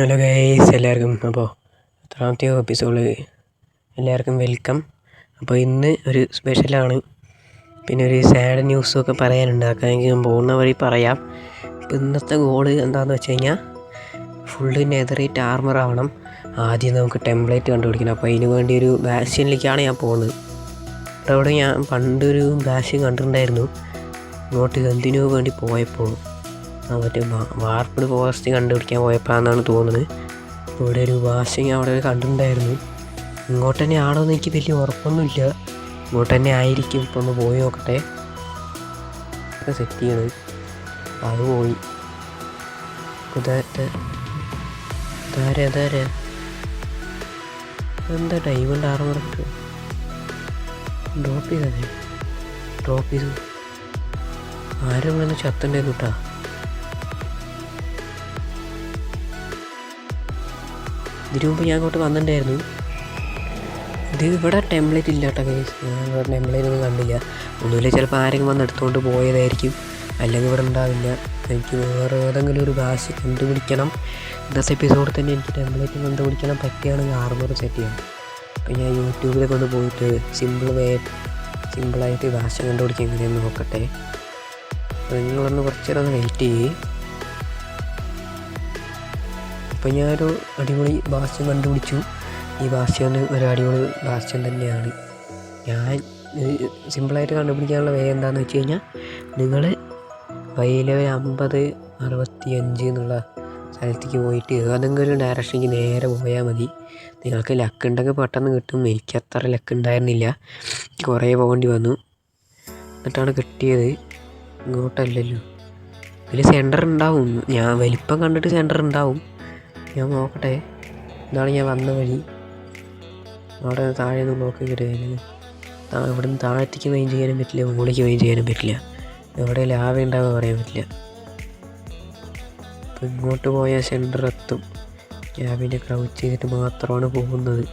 Hello guys, എല്ലാവർക്കും അപ്പോൾ എത്രാമത്തെ എപ്പിസോഡ് എല്ലാവർക്കും വെൽക്കം. അപ്പോൾ ഇന്ന് ഒരു സ്പെഷ്യലാണ്, പിന്നെ ഒരു സാഡ് ന്യൂസൊക്കെ പറയാനുണ്ട്. അതൊക്കെ ഞാൻ പോകുന്ന വഴി പറയാം. അപ്പോൾ ഇന്നത്തെ ഗോള് എന്താണെന്ന് വെച്ച് കഴിഞ്ഞാൽ ഫുള്ള് നെതറേറ്റ് ആർമർ ആവണം. ആദ്യം നമുക്ക് ടെംപ്ലേറ്റ് കണ്ടുപിടിക്കണം. അപ്പോൾ അതിന് വേണ്ടി ഒരു ബാസ്റ്റിനിലേക്കാണ് ഞാൻ പോകുന്നത്. അവിടെ ഞാൻ പണ്ടൊരു ബാസ്റ്റിൻ കണ്ടിട്ടുണ്ടായിരുന്നു, ഇങ്ങോട്ട് എന്തിനോ വേണ്ടി പോയപ്പോൾ മറ്റേ വാർപ്പിഡ് ഫോറസ്റ്റ് കണ്ടുപിടിക്കാൻ പോയപ്പോഴാണെന്നാണ് തോന്നുന്നത്. അപ്പോൾ ഇവിടെ ഒരു വാഷിങ് അവിടെ കണ്ടിട്ടുണ്ടായിരുന്നു. ഇങ്ങോട്ട് തന്നെ ആണോ എന്ന് എനിക്ക് വലിയ ഉറപ്പൊന്നുമില്ല. ഇങ്ങോട്ട് തന്നെ ആയിരിക്കും. ഇപ്പോൾ ഒന്ന് പോയി നോക്കട്ടെ. സെറ്റ് ചെയ്യണത് അത് പോയി. എന്താ ഡൈമണ്ട് ആർമർക്ക് ഡ്രോപ്പ് ചെയ്തു ആരും ഇവിടെ ചത്തുണ്ടായിരുന്നു കേട്ടോ. ഇതിനു മുമ്പ് ഞാൻ അങ്ങോട്ട് വന്നിട്ടുണ്ടായിരുന്നു. ഇത് ഇവിടെ ടെംപ്ലേറ്റ് ഇല്ല കേട്ടോ ഗൈസ്. ഞാൻ ടെംപ്ലേറ്റ് ഒന്നും കണ്ടില്ല. ഒന്നുമില്ല, ചിലപ്പോൾ ആരെങ്കിലും വന്ന് എടുത്തുകൊണ്ട് പോയതായിരിക്കും, അല്ലെങ്കിൽ ഇവിടെ ഉണ്ടാവില്ല. എനിക്ക് വേറെ ഏതെങ്കിലും ഒരു ഭാഷ കണ്ടുപിടിക്കണം. ഇന്നത്തെ എപ്പിസോഡിൽ തന്നെ എനിക്ക് ടെംപ്ലേറ്റ് കണ്ടുപിടിക്കണം. പറ്റുകയാണെങ്കിൽ ആർമർ സെറ്റ് ചെയ്യണം. അപ്പോൾ ഞാൻ യൂട്യൂബിലൊക്കെ ഒന്ന് പോയിട്ട് സിമ്പിളായിട്ട് ഭാഷ കണ്ടുപിടിക്കാൻ എങ്ങനെയെന്ന് നോക്കട്ടെ. അപ്പോൾ നിങ്ങളൊന്ന് കുറച്ച് നേരം ഒന്ന് വെയിറ്റ് ചെയ്യേ. അപ്പോൾ ഞാനൊരു അടിപൊളി ബാസ്റ്റിൻ കണ്ടുപിടിച്ചു. ഈ ബാസ്റ്റിൻ ഒരു അടിപൊളി ബാസ്റ്റിൻ തന്നെയാണ്. ഞാൻ സിമ്പിളായിട്ട് കണ്ടുപിടിക്കാനുള്ള വേ എന്താണെന്ന് വെച്ച് കഴിഞ്ഞാൽ, നിങ്ങൾ വൈയിലെ 50, 65 എന്നുള്ള സ്ഥലത്തേക്ക് പോയിട്ട് ഏതെങ്കിലും ഒരു ഡയറക്ഷനിലേക്ക് നേരെ പോയാൽ മതി. നിങ്ങൾക്ക് ലക്ക് ഉണ്ടെങ്കിൽ പെട്ടെന്ന് കിട്ടും. എനിക്ക് അത്ര ലക്ക് ഉണ്ടായിരുന്നില്ല, കുറേ പോകേണ്ടി വന്നു. എന്നിട്ടാണ് കിട്ടിയത്. ഇങ്ങോട്ടല്ലല്ലോ, ഇതിൽ സെൻറ്റർ ഉണ്ടാവും. ഞാൻ വലിപ്പം കണ്ടിട്ട് സെൻറ്റർ ഉണ്ടാവും. ഞാൻ നോക്കട്ടെ. ഇതാണ് ഞാൻ വന്ന വഴി. അവിടെ താഴെ നിന്ന് ബ്ലോക്ക് കിട്ടുകയായിരുന്നു. ഇവിടെ നിന്ന് താഴത്തേക്ക് മെയിൻ ചെയ്യാനും പറ്റില്ല, മുകളിലേക്ക് മെയിൻ ചെയ്യാനും പറ്റില്ല. എവിടെ ലാവ ഉണ്ടാവുക പറയാൻ പറ്റില്ല. അപ്പോൾ ഇങ്ങോട്ട് പോയാൽ സെൻറ്റർ എത്തും. ഞാൻ പിന്നെ ക്രൗച്ച് ചെയ്തിട്ട് മാത്രമാണ് പോകുന്നത്.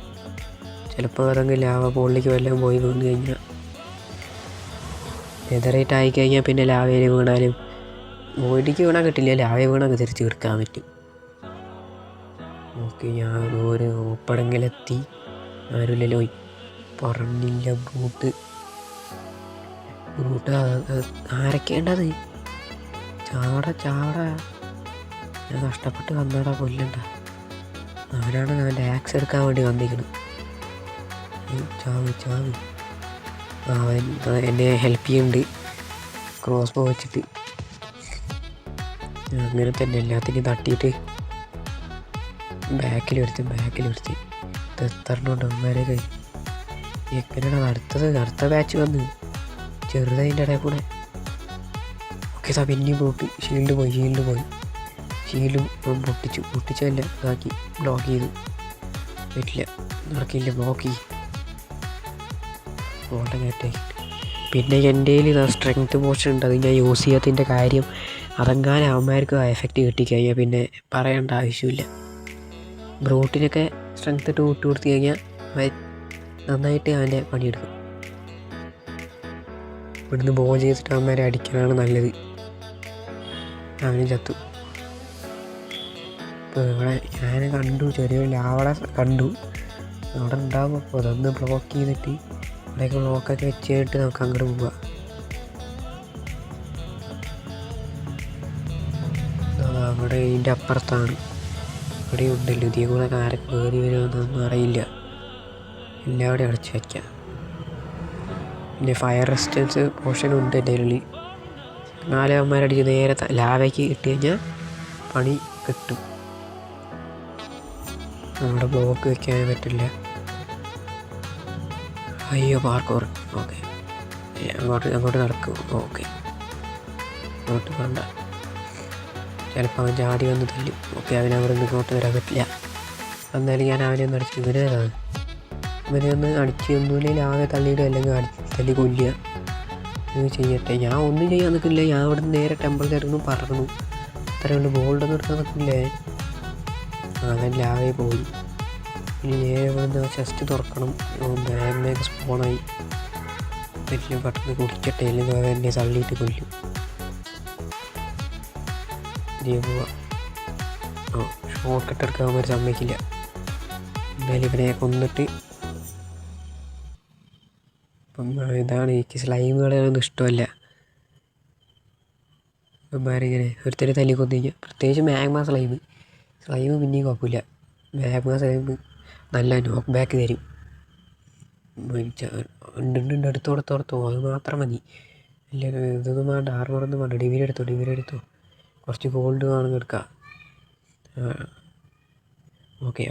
ചിലപ്പോൾ ഏതെങ്കിലും ലാവ മുകളിലേക്ക് വല്ലതും പോയി വീണ് കഴിഞ്ഞാൽ, നെതറേറ്റ് ആയിക്കഴിഞ്ഞാൽ പിന്നെ ലാവയിൽ വീണാലും മുകളിലേക്ക് വീണാൽ കിട്ടില്ല, ലാവയിൽ വീണാൽ തിരിച്ച് കിടക്കാൻ പറ്റും. ഓക്കെ, ഞാൻ ഒരു ഓപ്പടെങ്കിലെത്തി. ആരുമില്ലല്ലോ, പറഞ്ഞില്ല. ബ്രൂട്ട് ആരൊക്കെയുണ്ടത്? ചാവട ഞാൻ കഷ്ടപ്പെട്ട് വന്നടാ, കൊല്ലണ്ട. അവരാണ് അവൻ്റെ ആക്സ് എടുക്കാൻ വേണ്ടി വന്നിരിക്കുന്നത്. ചാവ് അവൻ എന്നെ ഹെൽപ്പ് ചെയ്യുന്നുണ്ട് ക്രോസ് ബോ വെച്ചിട്ട്. അങ്ങനെ തന്നെ എല്ലാത്തിനെയും തട്ടിയിട്ട് ബാക്കിൽ വരുത്തി എത്തറിനുണ്ട് അമ്മമാരെ കൈ. എങ്ങനെയാണ് അടുത്ത ബാച്ച് വന്ന് ചെറുതതിൻ്റെ ഇടയിൽ കൂടെ. ഓക്കെ സാർ, പിന്നെയും പോട്ട് ഷീൽഡ് പോയി. ഷീൽഡും പൊട്ടിച്ചല്ല ഇതാക്കി ബ്ലോക്ക് ചെയ്തു. പറ്റില്ല, നടക്കില്ല. ബ്ലോക്ക് ചെയ്യും ഓട്ട കയറ്റാക്കി. പിന്നെ എൻ്റെ കയ്യിൽ സ്ട്രെങ്ത് പോർഷൻ ഉണ്ട്, അത് ഞാൻ യൂസ് ചെയ്യാത്തതിൻ്റെ കാര്യം. അതെങ്ങാനും അവന്മാർക്ക് എഫക്റ്റ് കിട്ടിക്കഴിഞ്ഞാൽ പിന്നെ പറയേണ്ട ആവശ്യമില്ല. ബ്രൂട്ടിനൊക്കെ സ്ട്രെങ്ത് ഇട്ട് കൊടുത്തു കഴിഞ്ഞാൽ നന്നായിട്ട് അവൻ്റെ പണിയെടുക്കും. ഇവിടുന്ന് ബോ ചെയ്തിട്ട് അവന്മാരെ അടിക്കാനാണ് നല്ലത്. അവനും ചത്തു. ഇപ്പോൾ ഇവിടെ ഞാൻ കണ്ടു, ചെറിയൊരു ലാവട കണ്ടു അവിടെ ഉണ്ടാവും. അപ്പോൾ അതൊന്ന് ബ്ലോക്ക് ചെയ്തിട്ട് ഇവിടെയൊക്കെ ബ്ലോക്കൊക്കെ വെച്ചിട്ട് നമുക്ക് അങ്ങോട്ട് പോവാം. അവിടെ ഇതിൻ്റെ അപ്പുറത്താണ്. ഇവിടെ ഉണ്ടല്ലോ, ഇതിൽ കൂടെ ആരൊക്കെ കയറി വരുമെന്നൊന്നും അറിയില്ല. എല്ലാവിടെയും അടച്ചു വയ്ക്കാം. പിന്നെ ഫയർ റെസിസ്റ്റൻസ് പോർഷൻ ഉണ്ട് എൻ്റെ ഉള്ളിൽ. 4 അവന്മാരടിച്ച് നേരെ ലാവയ്ക്ക് ഇട്ട് കഴിഞ്ഞാൽ പണി കിട്ടും. നമ്മുടെ ബ്ലോക്ക് വെക്കാൻ പറ്റില്ല. അയ്യോ, പാർക്കോർ. ഓക്കെ, അങ്ങോട്ട് നടക്കും. ഓക്കെ, അങ്ങോട്ട് വേണ്ട, ചിലപ്പോൾ അവൻ ചാടി വന്ന് തല്ലും. ഓക്കെ, അവനവിടെ നിന്ന് ഇങ്ങോട്ട് വരാൻ പറ്റില്ല. എന്നാലും ഞാൻ അവനെ ഒന്ന് അടിച്ച് ഇവനെ ഒന്ന് അടിച്ച് ഒന്നുമില്ലെങ്കിൽ ആകെ തള്ളിയിടുക, അല്ലെങ്കിൽ തല്ലി കൊല്ലുക. ഇത് ചെയ്യട്ടെ. ഞാൻ ഒന്നും ചെയ്യാൻ നിൽക്കില്ല. ഞാൻ അവിടെ നിന്ന് നേരെ ടെമ്പിൾ കയറുന്നു പറഞ്ഞു. അത്രയുണ്ട്. ഗോൾഡൊന്നും എടുക്കാൻ നിൽക്കില്ലേ. അവൻ ലാവേ പോയി. ഇനി നേരെ ഇവിടെ നിന്ന് ചെസ്റ്റ് തുറക്കണം. ബാഗിനൊക്കെ സ്പോണായി. വലിയ പെട്ടെന്ന് കുടിക്കട്ടെ, അല്ലെങ്കിൽ അവൻ എന്നെ തള്ളിയിട്ട് കൊല്ലും. പോവാ. ഷോർട്ട് കട്ട് എടുക്കാൻ അവർ സമ്മതിക്കില്ല. എന്തായാലും ഇവനെ കൊന്നിട്ട് ഇപ്പം ഇതാണ് എനിക്ക് സ്ലൈമുകളെയൊന്നും ഇഷ്ടമല്ല. ഇവന്മാരിങ്ങനെ ഒരുത്തരെ തല്ലി കൊന്നു കഴിഞ്ഞാൽ, പ്രത്യേകിച്ച് മാഗ്മ സ്ലൈം പിന്നെയും കുഴപ്പമില്ല. മാഗ്മ സ്ലൈം നല്ല നോക്ക് ബാക്ക് തരും. ഉണ്ട് അടുത്തോടത്തോടത്തോ അത് മാത്രം മതി. ഇല്ല ഇതൊന്നും വേണ്ട, ആർമറൊന്നും വേണ്ട. ഡിവിരി എടുത്തോ. കുറച്ച് ഗോൾഡ് വേണമെങ്കിൽ എടുക്കാം. ഓക്കെ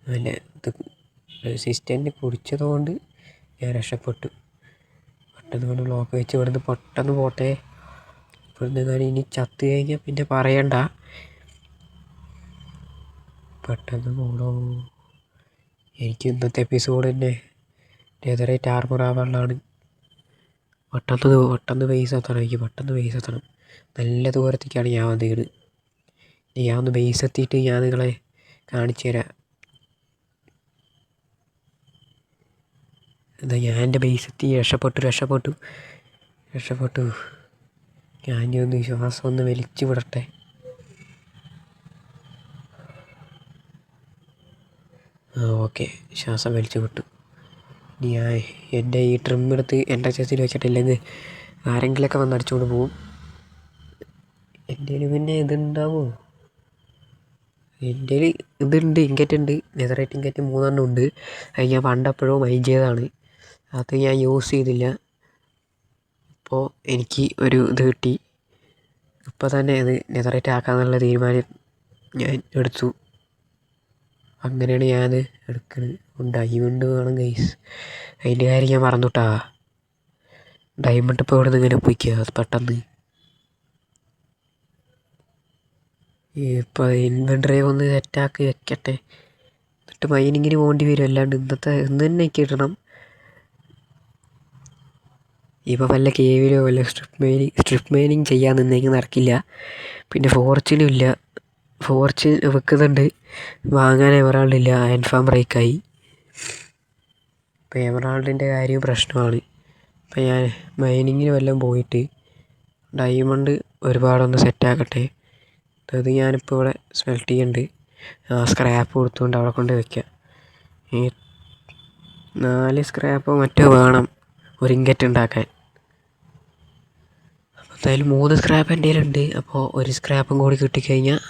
നല്ല ഇത് റെസിസ്റ്റൻ്റ് കുടിച്ചതുകൊണ്ട് ഞാൻ രക്ഷപ്പെട്ടു. പെട്ടെന്ന് കൊണ്ട് ബ്ലോക്ക് വെച്ച് ഇവിടുന്ന് പെട്ടെന്ന് പോട്ടെ. ഇവിടുന്ന് ഞാൻ ഇനി ചത്ത് കഴിഞ്ഞാൽ പിന്നെ പറയണ്ട. പെട്ടെന്ന് പോകണോ. എനിക്ക് ഇന്നത്തെ എപ്പിസോഡ് തന്നെ നെതറേറ്റ് ആർമർ ആവാനുള്ളതാണ്. പെട്ടെന്ന് ബേസ് എത്തണം. നല്ല ദൂരത്തേക്കാണ് ഞാൻ വന്നത്. ഞാൻ ഒന്ന് ബേസ് എത്തിയിട്ട് ഞാൻ നിങ്ങളെ കാണിച്ചു തരാം. എന്താ ഞാൻ എൻ്റെ ബേസ് എത്തി രക്ഷപ്പെട്ടു. ഞാൻ ഒന്ന് ശ്വാസം ഒന്ന് വലിച്ചു വിടട്ടെ. ഓക്കെ, ശ്വാസം വലിച്ചു വിട്ടു. ഞാൻ എൻ്റെ ഈ ട്രിം എടുത്ത് എൻ്റെ ചെസ്റ്റിൽ വെച്ചിട്ടില്ലെങ്കിൽ ആരെങ്കിലുമൊക്കെ വന്ന് അടിച്ചുകൊണ്ട് പോവും. എൻ്റെ പിന്നെ ഇതുണ്ടാവുമോ? എൻ്റെ ഇതുണ്ട്, ഇങ്കറ്റ് ഉണ്ട്. നെതറേറ്റ് ഇങ്കറ്റ് 3 ഉണ്ട്. അത് ഞാൻ പണ്ടെപ്പോഴോ മൈൻഡ് ചെയ്തതാണ്. അത് ഞാൻ യൂസ് ചെയ്തില്ല. അപ്പോൾ എനിക്ക് ഒരു ഇത് കിട്ടി. ഇപ്പോൾ തന്നെ അത് നെതറേറ്റ് ആക്കാമെന്നുള്ള തീരുമാനം ഞാൻ എടുത്തു. അങ്ങനെയാണ് ഞാനത് എടുക്കുന്നത്. ഡയമണ്ട് വേണം ഗൈസ്, അതിൻ്റെ കാര്യം ഞാൻ മറന്നുട്ടാ. ഡയമണ്ട് ഇപ്പോൾ ഇവിടെ നിന്ന് ഇങ്ങനെ പോയിക്കുക പെട്ടെന്ന്. ഇപ്പോൾ ഇൻവെൻറ്ററി ഒന്ന് സെറ്റാക്കി വെക്കട്ടെ, എന്നിട്ട് മൈനിങ്ങിന് പോകേണ്ടി വരും. അല്ലാണ്ട് ഇന്ന് തന്നെ എനിക്ക് ഇടണം. ഇപ്പോൾ വല്ല കേവിലോ വല്ല സ്ട്രിപ്പ് മൈനിങ് ചെയ്യാൻ നിന്നെങ്കിൽ നടക്കില്ല. പിന്നെ ഫോർച്യൂനും ഇല്ല. ഫോർച്യൂൺ വെക്കുന്നുണ്ട്, വാങ്ങാൻ എമറാൾഡില്ല. Iron farm ബ്രേക്കായി. ഇപ്പോൾ എമറാൾഡിൻ്റെ കാര്യം പ്രശ്നമാണ്. ഇപ്പോൾ ഞാൻ മൈനിങ്ങിന് വല്ലതും പോയിട്ട് ഡയമണ്ട് ഒരുപാടൊന്ന് സെറ്റാക്കട്ടെ. അത് ഞാനിപ്പോൾ ഇവിടെ സ്മെൽറ്റ് ചെയ്യുന്നുണ്ട്. സ്ക്രാപ്പ് കൊടുത്തുകൊണ്ട് അവിടെ കൊണ്ട് വയ്ക്കാം. ഈ 4 സ്ക്രാപ്പോ മറ്റോ വേണം ഒരു ഇങ്കറ്റ് ഉണ്ടാക്കാൻ. അപ്പോൾ എന്തായാലും 3 സ്ക്രാപ്പ് എൻ്റെ കയ്യിലുണ്ട്. അപ്പോൾ ഒരു സ്ക്രാപ്പും കൂടി കിട്ടിക്കഴിഞ്ഞാൽ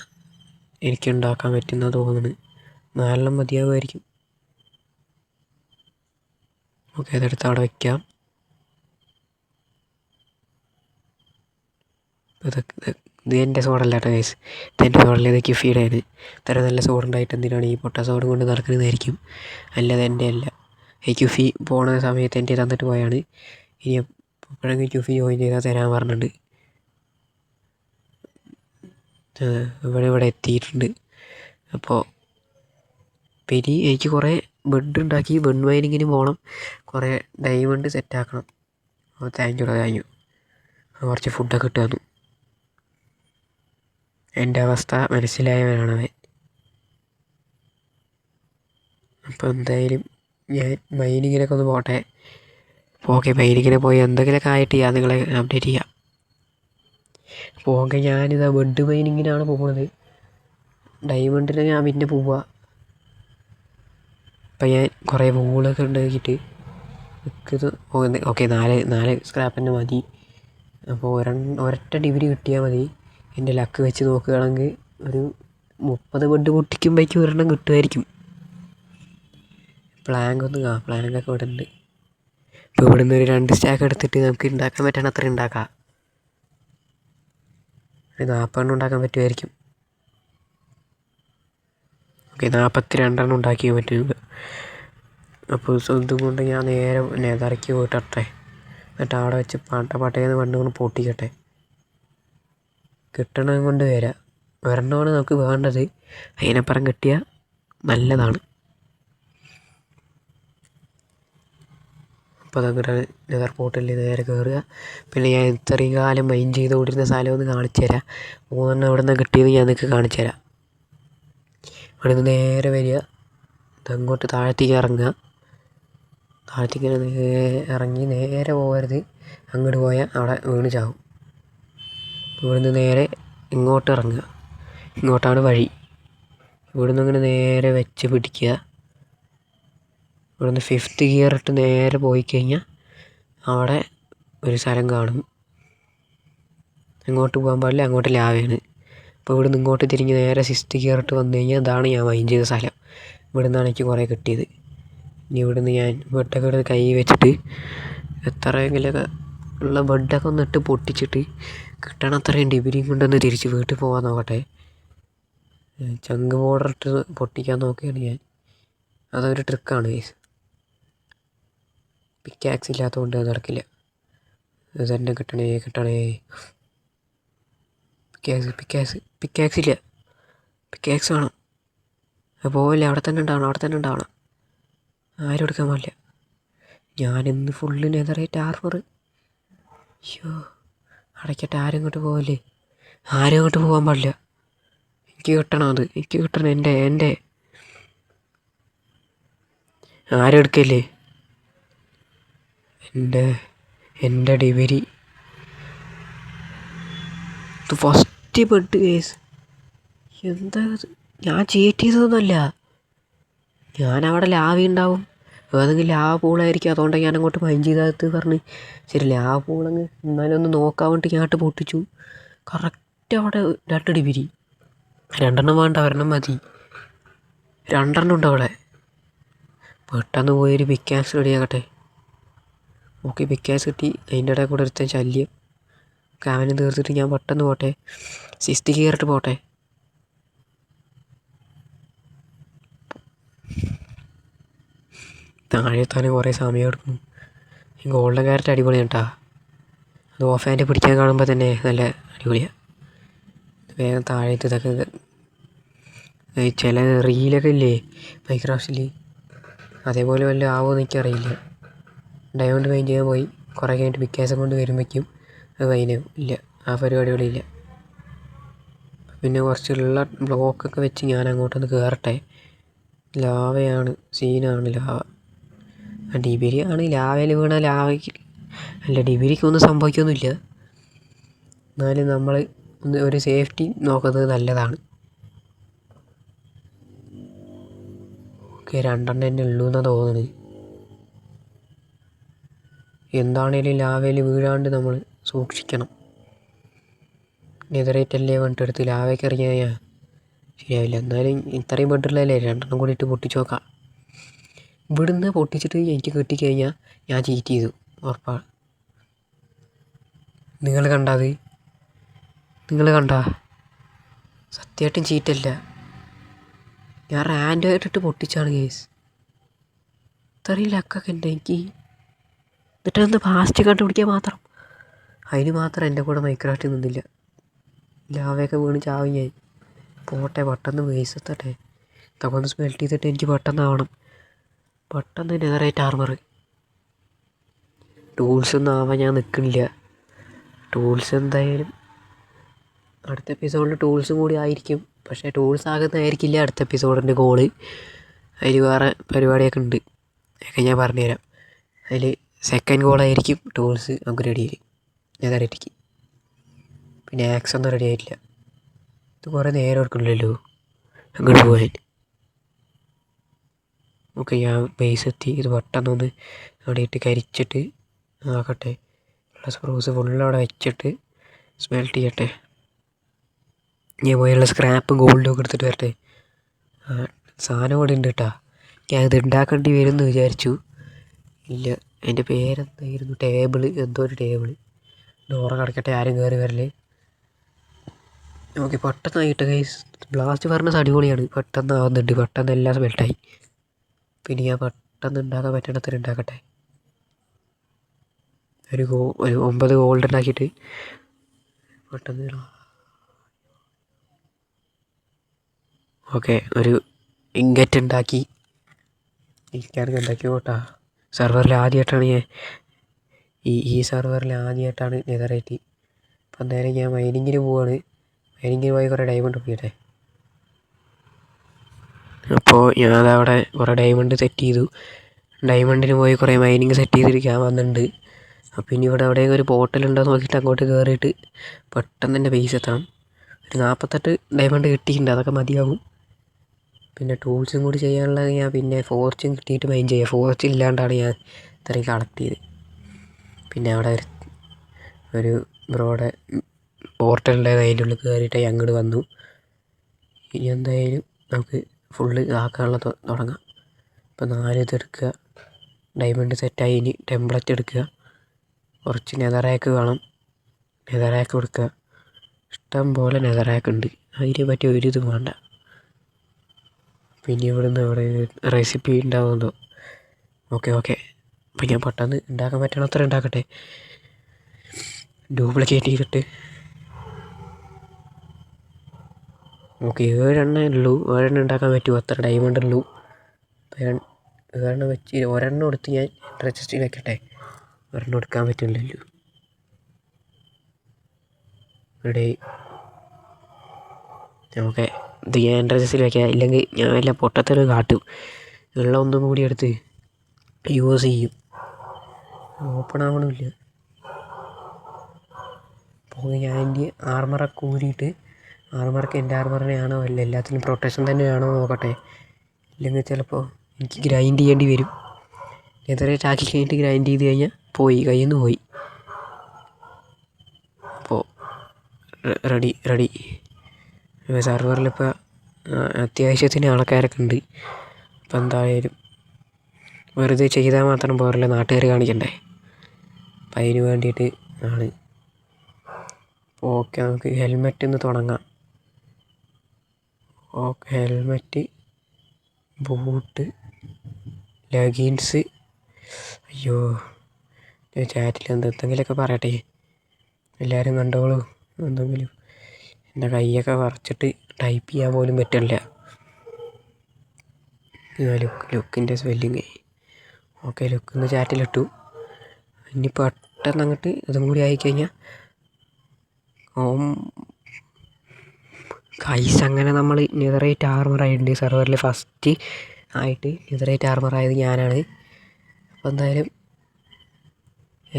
എനിക്ക് ഉണ്ടാക്കാൻ പറ്റുന്ന തോന്നുന്നു. 4 മതിയാകുമായിരിക്കും. ഓക്കെ, അതെടുത്ത് അവിടെ വയ്ക്കാം. ഇത് എൻ്റെ സോഡല്ല കേട്ടോ ഗൈസ്, ഇതെൻ്റെ സോഡല്ല. ഇത് ക്യുഫിയുടെയാണ്. ഇത്ര നല്ല സോഡുണ്ടായിട്ട് എന്തിനാണ് ഈ പൊട്ട സോഡും കൊണ്ട് നടക്കുന്നതായിരിക്കും. അല്ലാതെ എൻ്റെ അല്ല. ഈ ക്യുഫി പോണ സമയത്ത് എൻ്റെ തന്നിട്ട് പോയാണ്. ഇനി എപ്പോഴെങ്കിലും ക്യുഫി ജോയിൻ ചെയ്താൽ തരാൻ പറഞ്ഞിട്ടുണ്ട്. ഇവിടെ എത്തിയിട്ടുണ്ട്. അപ്പോൾ പിന്നെ എനിക്ക് കുറേ ബെഡ് ഉണ്ടാക്കി ബെഡ് മൈനിങ്ങിന് പോകണം. കുറേ ഡയമണ്ട് സെറ്റാക്കണം. അപ്പോൾ താങ്ക് യു. കുറച്ച് ഫുഡൊക്കെ ഇട്ട് തന്നു. എൻ്റെ അവസ്ഥ മനസ്സിലായവനാണവൻ. അപ്പോൾ എന്തായാലും ഞാൻ മൈനിങ്ങിനൊക്കെ ഒന്ന് പോട്ടെ. ഓക്കെ, മൈനിങ്ങിനെ പോയി എന്തെങ്കിലുമൊക്കെ ആയിട്ട് ഞാൻ നിങ്ങളെ അപ്ഡേറ്റ് ചെയ്യാം. ഓക്കെ, ഞാനിതാ ബെഡ് മൈനിങ്ങിനാണ് പോകുന്നത്. ഡയമണ്ടിന് ഞാൻ പിന്നെ പോവുക. അപ്പം ഞാൻ കുറേ വൂളൊക്കെ ഉണ്ടാക്കിയിട്ട് വെക്കുന്നത്. ഓക്കെ, 4 സ്ക്രാപ്പ് തന്നെ മതി. അപ്പോൾ ഒരൊറ്റ ഡിഗ്രി കിട്ടിയാൽ മതി. എൻ്റെ ലക്ക് വെച്ച് നോക്കുകയാണെങ്കിൽ ഒരു 30 ബെഡ് പൊട്ടിക്കുമ്പോഴേക്കും ഒരെണ്ണം കിട്ടുമായിരിക്കും. പ്ലാങ്കൊക്കെ ഇവിടെ ഉണ്ട്. ഇപ്പോൾ ഇവിടെ നിന്ന് ഒരു 2 സ്റ്റാക്ക് എടുത്തിട്ട് നമുക്ക് ഉണ്ടാക്കാൻ പറ്റണം അത്ര ഉണ്ടാക്കാം. ഒരു 40 ഉണ്ടാക്കാൻ പറ്റുമായിരിക്കും. ഓക്കെ, 42 ഉണ്ടാക്കിയാൽ പറ്റും. അപ്പോൾ ഇതും കൊണ്ട് ഞാൻ നേരെ നെതറിക്ക് പോയിട്ടെ. എന്നിട്ട് അവിടെ വെച്ച് പട്ടയെന്ന് കൊണ്ട് പൊട്ടിക്കട്ടെ. കിട്ടണം കൊണ്ട് വരാം. ഒരെണ്ണമാണ് നമുക്ക് വേണ്ടത്. അതിനപ്പുറം കിട്ടിയാൽ നല്ലതാണ്. അപ്പോൾ അതങ്ങനെ നെതർ പോർട്ടലിൽ നേരെ കയറുക. പിന്നെ ഞാൻ ഇത്രയും കാലം മൈൻ ചെയ്തുകൊണ്ടിരുന്ന സ്ഥലം ഒന്ന് കാണിച്ചു തരാം. 3 അവിടെ നിന്ന് കിട്ടിയത് ഞാൻ നിങ്ങൾക്ക് കാണിച്ചു തരാം. അവിടെ നിന്ന് നേരെ വരിക, അങ്ങോട്ട് താഴത്തേക്ക് ഇറങ്ങുക. താഴത്തേക്ക് ഇറങ്ങി നേരെ പോകരുത്. അങ്ങോട്ട് പോയാൽ അവിടെ വീണ് ചാവും. ഇവിടെ നിന്ന് നേരെ ഇങ്ങോട്ട് ഇറങ്ങുക. ഇങ്ങോട്ടാണ് വഴി. ഇവിടുന്ന് അങ്ങനെ നേരെ വെച്ച് പിടിക്കുക. ഇവിടുന്ന് 5th ഗിയർ ഇട്ട് നേരെ പോയി കഴിഞ്ഞാൽ അവിടെ ഒരു സ്ഥലം കാണും. അങ്ങോട്ട് പോകാൻ പാടില്ല, അങ്ങോട്ട് ലാവയാണ്. അപ്പോൾ ഇവിടുന്ന് ഇങ്ങോട്ട് തിരിഞ്ഞ് നേരെ 6th ഗിയർ ഇട്ട് വന്നു കഴിഞ്ഞാൽ അതാണ് ഞാൻ മൈൻഡ് ചെയ്ത സ്ഥലം. ഇവിടെ നിന്നാണ് എനിക്ക് കുറേ കിട്ടിയത്. ഇനി ഇവിടുന്ന് ഞാൻ ബെഡൊക്കെ എടുത്ത് കൈ വെച്ചിട്ട് എത്രയെങ്കിലുമൊക്കെ ഉള്ള ബെഡൊക്കെ ഒന്ന് ഇട്ട് പൊട്ടിച്ചിട്ട് കിട്ടണ അത്രയും ഡിഗ്രിയും കൊണ്ടൊന്ന് തിരിച്ച് വീട്ടിൽ പോകാൻ നോക്കട്ടെ. ചങ്ക് ബോർഡർ ഇട്ട് പൊട്ടിക്കാൻ നോക്കുകയാണ് ഞാൻ. അതൊരു ട്രിക്കാണ് ഗൈസ്. പിക്കാക്സ് ഇല്ലാത്തതുകൊണ്ട് അത് നടക്കില്ല. ഇത് തന്നെ കിട്ടണേ. പിക്കാക്സ് ഇല്ല. പിക്കാക്സ് വേണം. അത് പോവില്ല, അവിടെ തന്നെ ഉണ്ടാവണം. ആരും എടുക്കാൻ പാടില്ല. ഞാനിന്ന് ഫുള്ള് നെതറേറ്റ് ആർമർ. അയ്യോ അടയ്ക്കട്ടെ. ആരും ഇങ്ങോട്ട് പോകല്ലേ. ആരും അങ്ങോട്ട് പോകാൻ പാടില്ല. എനിക്ക് കിട്ടണം. എൻ്റെ ആരും എടുക്കല്ലേ. എൻ്റെ ഡിബരി ഇത് ഫസ്റ്റ് ബെഡ് കേസ്. എന്താ ഞാൻ ചീറ്റ് ചെയ്തതൊന്നുമല്ല. ഞാനവിടെ ലാവ ഉണ്ടാവും, ഏതെങ്കിലും ലാവ പൂളായിരിക്കും. അതുകൊണ്ട് ഞാൻ അങ്ങോട്ട് മൈൻഡ് ചെയ്തത് പറഞ്ഞ് ശരി ലാവ പൂളങ്ങ് എന്നാലും ഒന്ന് നോക്കാൻ വേണ്ടിയിട്ട് ഞാട്ട് പൊട്ടിച്ചു. കറക്റ്റ് അവിടെ 2 ഡിബരി. 2 വേണ്ട, 1 മതി. 2 ഉണ്ട് അവിടെ. പെട്ടെന്ന് പോയൊരു പിക്കാക്സ് റെഡിയാക്കട്ടെ. ഓക്കെ, പിക്കാക്സ് കിട്ടി. അതിൻ്റെ ഇടയിൽ കൂടെ ഒരുത്തൻ ശല്യം. അവനെ തീർത്തിട്ട് ഞാൻ പെട്ടെന്ന് പോട്ടെ. 6th ഗിയർ ഇട്ട് പോട്ടെ. താഴെ എത്താൻ കുറേ സമയം എടുക്കും. ഈ ഗോൾഡൻ ക്യാരറ്റ് അടിപൊളിയാണ് കേട്ടോ. അത് ഓഫ് ഹാൻഡ് പിടിക്കാൻ കാണുമ്പോൾ തന്നെ നല്ല അടിപൊളിയാണ്. വേഗം താഴേക്ക് ഇതൊക്കെ ചില റീലൊക്കെ ഇല്ലേ മൈക്രോസോഫ്റ്റിൽ, അതേപോലെ വല്ല ആവുമെന്ന് എനിക്കറിയില്ല. ഡയമണ്ട് മൈൻ ചെയ്യാൻ പോയി കുറേ കഴിഞ്ഞിട്ട് പിക്കാസം കൊണ്ട് വരുമ്പോഴേക്കും അത് മൈനാവും. ഇല്ല, ആ പരിപാടികളില്ല. പിന്നെ കുറച്ചുള്ള ബ്ലോക്കൊക്കെ വെച്ച് ഞാൻ അങ്ങോട്ടൊന്ന് കയറട്ടെ. ലാവയാണ്, സീനാണ് ലാവ. ഡിബിരി ആണ് ലാവയിൽ വീണ ലാവയ്ക്ക് അല്ല, ഡിബിരിക്കൊന്നും സംഭവിക്കൊന്നുമില്ല. എന്നാലും നമ്മൾ ഒരു സേഫ്റ്റി നോക്കുന്നത് നല്ലതാണ്. ഓക്കെ, 2 തന്നെ ഉള്ളൂ എന്നാണ് തോന്നുന്നത്. എന്താണേലും ലാവയിൽ വീഴാണ്ട് നമ്മൾ സൂക്ഷിക്കണം. നെതറേറ്റല്ലേ പറഞ്ഞിട്ടെടുത്ത് ലാവയ്ക്ക് ഇറങ്ങിയാൽ ശരിയാവില്ല. എന്നാലും ഇത്രയും ബെഡുള്ളതല്ലേ, 2 കൂടി ഇട്ട് പൊട്ടിച്ച് നോക്കാം. ഇവിടുന്ന് പൊട്ടിച്ചിട്ട് എനിക്ക് കിട്ടിക്കഴിഞ്ഞാൽ ഞാൻ ചീറ്റ് ചെയ്തു, ഉറപ്പാണ്. നിങ്ങൾ കണ്ടാ സത്യമായിട്ടും ചീറ്റല്ല. ഞാൻ റാൻഡമായിട്ടിട്ട് പൊട്ടിച്ചാണ് കേസ്. ഇത്രയും ലക്കൊക്കെ ഉണ്ട് എനിക്ക്. എന്നിട്ടൊന്ന് ഫാസ്റ്റ് കണ്ടുപിടിക്കാൻ മാത്രം, അതിന് മാത്രം എൻ്റെ കൂടെ മൈക്രോഫ്റ്റ് നിന്നില്ല. ലാവയൊക്കെ വീണ് ചാവും ഞാൻ. പോട്ടെ, പെട്ടെന്ന് വേസ് എത്തട്ടെ. ഇതൊക്കെ ഒന്ന് സ്മെൽറ്റ് ചെയ്തിട്ട് എനിക്ക് പെട്ടെന്ന് നെതറേറ്റ് ആർമർ. ടൂൾസൊന്നും ആവാൻ ഞാൻ നിൽക്കുന്നില്ല. ടൂൾസ് എന്തായാലും അടുത്ത എപ്പിസോഡിൽ ടൂൾസും കൂടി ആയിരിക്കും. പക്ഷേ ടൂൾസ് ആകുന്നതായിരിക്കില്ല അടുത്ത എപ്പിസോഡിൻ്റെ ഗോള്. അതിൽ വേറെ പരിപാടിയൊക്കെ ഉണ്ട്, അതൊക്കെ ഞാൻ പറഞ്ഞുതരാം. അതിൽ സെക്കൻഡ് ഗോളായിരിക്കും ടൂൾസ് അപ്ഗ്രേഡ് ചെയ്യൽ നെതറേറ്റിക്ക്. പിന്നെ ആക്സ് ഒന്നും റെഡി ആയിട്ടില്ല. ഇത് കുറേ നേരം എടുക്കണില്ലല്ലോ അങ്ങോട്ട് പോകാൻ. ഓക്കെ, ഞാൻ ബേസ് എത്തി. ഇത് പെട്ടെന്നൊന്ന് അവിടെ ഇട്ട് കരിച്ചിട്ട് ആക്കട്ടെ. ഉള്ള സ്പ്രൂസ് ഫുള്ളവിടെ വെച്ചിട്ട് സ്മെൽറ്റ് ചെയ്യട്ടെ. ഞാൻ പോയുള്ള സ്ക്രാപ്പും ഗോൾഡും ഒക്കെ എടുത്തിട്ട് വരട്ടെ. സാധനം ഇവിടെ ഉണ്ട് കേട്ടോ. ഞാൻ ഇത് ഉണ്ടാക്കേണ്ടി വരും എന്ന് വിചാരിച്ചു. ഇല്ല, അതിൻ്റെ പേരെന്തായിരുന്നു, എന്തോ ഒരു ടേബിൾ. ഡോറ് കിടക്കട്ടെ, ആരും കയറി വരല്ലേ. ഓക്കെ, പെട്ടെന്നായിട്ട് ഗൈസ്. ബ്ലാസ്റ്റ് ഫർണസ് അടിപൊളിയാണ്, പെട്ടെന്ന് ആവുന്നുണ്ട്. പെട്ടെന്ന് എല്ലാം സ്മെൽട്ടായി. പിന്നെ ഞാൻ പെട്ടെന്ന് ഉണ്ടാക്കാൻ പറ്റണത്ര ഉണ്ടാക്കട്ടെ. ഒരു 9 ഗോൾഡ് ഉണ്ടാക്കിയിട്ട് പെട്ടെന്ന്. ഓക്കെ, ഒരു ഇങ്കറ്റ് ഉണ്ടാക്കി. എനിക്കാണെങ്കിൽ ഉണ്ടാക്കി പോട്ടാ. സെർവറിൽ ആദ്യമായിട്ടാണ് ഞാൻ ഈ സെർവറിൽ ആദ്യമായിട്ടാണ് നെതറേറ്റ്. അപ്പം എന്തായാലും ഞാൻ മൈനിങ്ങിന് പോവാണ്. മൈനിങ്ങിന് പോയി കുറേ ഡയമണ്ട് ഒപ്പിക്കട്ടെ. അപ്പോൾ ഞാനവിടെ കുറേ ഡയമണ്ട് സെറ്റ് ചെയ്തു. ഡയമണ്ടിന് പോയി കുറേ മൈനിങ് സെറ്റ് ചെയ്തിരിക്കാൻ വന്നിട്ടുണ്ട്. അപ്പോൾ ഇനി ഇവിടെ എവിടെയെങ്കിലും ഒരു പോർട്ടലുണ്ടോ നോക്കിയിട്ട് അങ്ങോട്ട് കയറിയിട്ട് പെട്ടെന്ന് തന്നെ ബേസ് എത്തണം. ഒരു 48 ഡയമണ്ട് കിട്ടിയിട്ടുണ്ട്, അതൊക്കെ മതിയാവും. പിന്നെ ടൂൾസും കൂടി ചെയ്യാനുള്ളത് ഞാൻ പിന്നെ ഫോർച്യൂൺ കിട്ടിയിട്ട് മൈൻഡ് ചെയ്യുക. ഫോർച്യൂൺ ഇല്ലാണ്ടാണ് ഞാൻ ഇത്രയും കളക്ട് ചെയ്ത്. പിന്നെ അവിടെ ഒരു ബ്രോയുടെ പോർട്ടലിൻ്റെ അതിൻ്റെ ഉള്ളിൽ കയറിയിട്ട് അങ്ങോട്ട് വന്നു. ഇനി എന്തായാലും നമുക്ക് ഫുള്ള് ആക്കാനുള്ള തുടങ്ങാം. ഇപ്പോൾ 4 ഇതെടുക്കുക, ഡയമണ്ട് സെറ്റായി. ഇനി ടെംപ്ലറ്റ് എടുക്കുക, കുറച്ച് നെതറാക്ക് വേണം, നെതറാക്ക് കൊടുക്കുക. ഇഷ്ടം പോലെ നെതറാക്ക് ഉണ്ട്, അതിനെ പറ്റി ഒരിതും വേണ്ട. പിന്നെ ഇവിടുന്ന് അവിടെ റെസിപ്പി ഉണ്ടാവുമെന്നോ. ഓക്കെ അപ്പം ഞാൻ പെട്ടെന്ന് ഉണ്ടാക്കാൻ പറ്റണ അത്ര ഉണ്ടാക്കട്ടെ. ഡ്യൂപ്ലിക്കേറ്റ് ചെയ്തിട്ട് ഓക്കെ 7 ഉള്ളൂ, 7 ഉണ്ടാക്കാൻ പറ്റുമോ? അത്ര ഡയമണ്ട് ഉള്ളൂ. അപ്പോൾ ഞാൻ 7 വെച്ച് ഒരെണ്ണം എടുത്ത് ഞാൻ രജിസ്റ്ററിൽ വെക്കട്ടെ. ഒരെണ്ണം എടുക്കാൻ പറ്റില്ലല്ലോ. ഇവിടെ ഓക്കെ ഇത് ഞാൻ രജിസ്റ്ററിൽ വെക്കാം, ഇല്ലെങ്കിൽ ഞാൻ വല്ല പൊട്ടത്തൊരു കാട്ടും. ഉള്ള ഒന്നും കൂടി എടുത്ത് യൂസ് ചെയ്യും. ഓപ്പൺ ആവണമില്ല. അപ്പോൾ ഞാൻ എൻ്റെ ആർമറൊക്കെ ഊരിയിട്ട് ആർമർക്ക് എൻ്റെ ആർമറിനെയാണോ അല്ല എല്ലാത്തിനും പ്രൊട്ടക്ഷൻ തന്നെയാണോ നോക്കട്ടെ. ഇല്ലെങ്കിൽ ചിലപ്പോൾ എനിക്ക് ഗ്രൈൻഡ് ചെയ്യേണ്ടി വരും. നെതറേറ്റ് ആക്കി കഴിഞ്ഞിട്ട് ഗ്രൈൻഡ് ചെയ്ത് കഴിഞ്ഞാൽ പോയി, കയ്യിൽ നിന്ന് പോയി. അപ്പോൾ റെഡി. സെർവറിലിപ്പോൾ അത്യാവശ്യത്തിന് ആൾക്കാരൊക്കെ ഉണ്ട്. അപ്പോൾ എന്തായാലും വെറുതെ ചെയ്താൽ മാത്രം പോരല്ലോ, നാട്ടുകാർ കാണിക്കണ്ടേ. അപ്പം അതിന് വേണ്ടിയിട്ട് ആണ്. ഓക്കെ നമുക്ക് ഹെൽമെറ്റിൽ നിന്ന് തുടങ്ങാം. Okay helmet, boot, leggings. അയ്യോ ഞാൻ ചാറ്റിൽ എന്തെങ്കിലുമൊക്കെ പറയട്ടെ, എല്ലാവരും കണ്ടോളൂ. എന്തെങ്കിലും എൻ്റെ കൈയൊക്കെ വറച്ചിട്ട് ടൈപ്പ് ചെയ്യാൻ പോലും പറ്റില്ല. ലുക്കിൻ്റെ സ്പെല്ലിങ്. ഓക്കെ ലുക്കിന്ന് ചാറ്റിലിട്ടു. ഇനി പെട്ടെന്ന് അങ്ങോട്ട് ഇതും കൂടി ആയിക്കഴിഞ്ഞാൽ കൈസ് അങ്ങനെ നമ്മൾ നെതറേറ്റ് ആർമറായിട്ടുണ്ട്. സെർവറിൽ ഫസ്റ്റ് ആയിട്ട് നെതറേറ്റ് ആർമറായത് ഞാനാണ്. അപ്പോൾ എന്തായാലും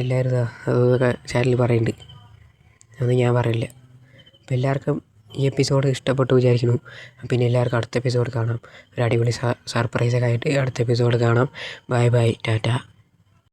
എല്ലാവരും അതൊക്കെ ചാനലിൽ പറയുന്നുണ്ട്, അതൊന്നും ഞാൻ പറയില്ല. അപ്പോൾ എല്ലാവർക്കും ഈ എപ്പിസോഡ് ഇഷ്ടപ്പെട്ടു വിചാരിക്കുന്നു. പിന്നെ എല്ലാവർക്കും അടുത്ത എപ്പിസോഡ് കാണാം. ഒരു അടിപൊളി സർപ്രൈസൊക്കെ ആയിട്ട് അടുത്ത എപ്പിസോഡ് കാണാം. ബൈ ടാറ്റ.